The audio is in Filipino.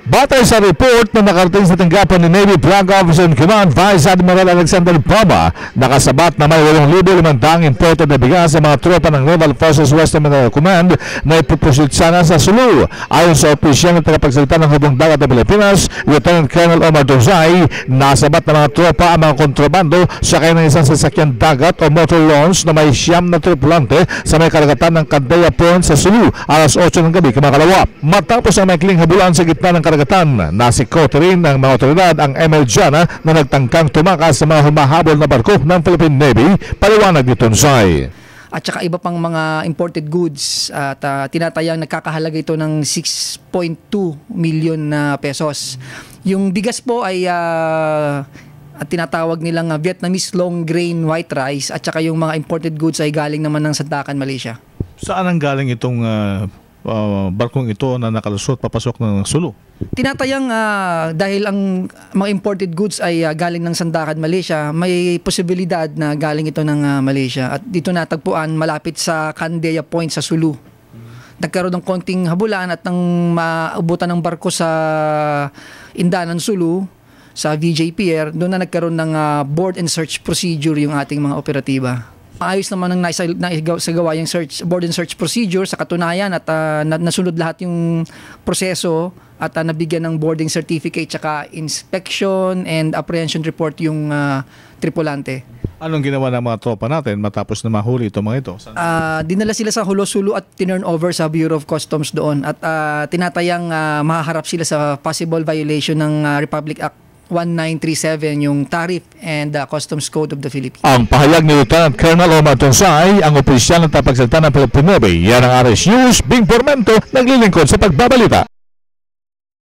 Batay sa report na nakarating sa tanggapan ni Navy Flag Officer in Command Vice Admiral Alexander Pama, nakasabat na may 8,500 imported na bigas sa mga tropa ng Naval Forces Western Manila Command na ipupusit sana sa Sulu. Ayon sa opisyal na tagapagsalita ng Hubong Dagat ng Pilipinas, Lieutenant Colonel Omar Dozay, nasabat ng mga tropa ang mga kontrabando sa ng isang sasakyan dagat o motor launch na may 9 na tripulante sa may karagatan ng Candaya Point sa Sulu alas 8 ng gabi kamakalawa. Matapos ang maikling habulan sa gitna ng karagatan, nasikote rin ng mga otoridad ang ML Jana na nagtangkang tumakas sa mga humahabol na barko ng Philippine Navy, paliwanag ni Tonsay. At saka iba pang mga imported goods at tinatayang nagkakahalaga ito ng 6.2 million na pesos. Yung bigas po ay at tinatawag nilang Vietnamese long grain white rice at saka yung mga imported goods ay galing naman ng Sandakan, Malaysia. Saan ang galing itong barkong ito na nakalusot papasok ng Sulu? Tinatayang dahil ang mga imported goods ay galing ng Sandakan, Malaysia, may posibilidad na galing ito ng Malaysia. At dito natagpuan malapit sa Candaya Point sa Sulu. Nagkaroon ng konting habulan at nang maabutan ng barko sa Indanan, Sulu, sa VJ Pier, doon na nagkaroon ng board and search procedure yung ating mga operatiba. Ayos naman ang naisagawa yung board and search procedure sa katunayan at nasunod lahat yung proseso at nabigyan ng boarding certificate tsaka inspection and apprehension report yung tripulante. Anong ginawa ng mga tropa natin matapos na mahuli itong mga ito? Dinala sila sa Hulo-Sulu at tinurn over sa Bureau of Customs doon at tinatayang mahaharap sila sa possible violation ng Republic Act 1937, yung Tariff and Customs Code of the Philippines. Ang pahayag ni Lieutenant Colonel Omar Tonsay, ang opisyal ng tapagsalita ng Philippine Navy. Yan ang RS News, Bing Formento, naglilingkod sa pagbabalita.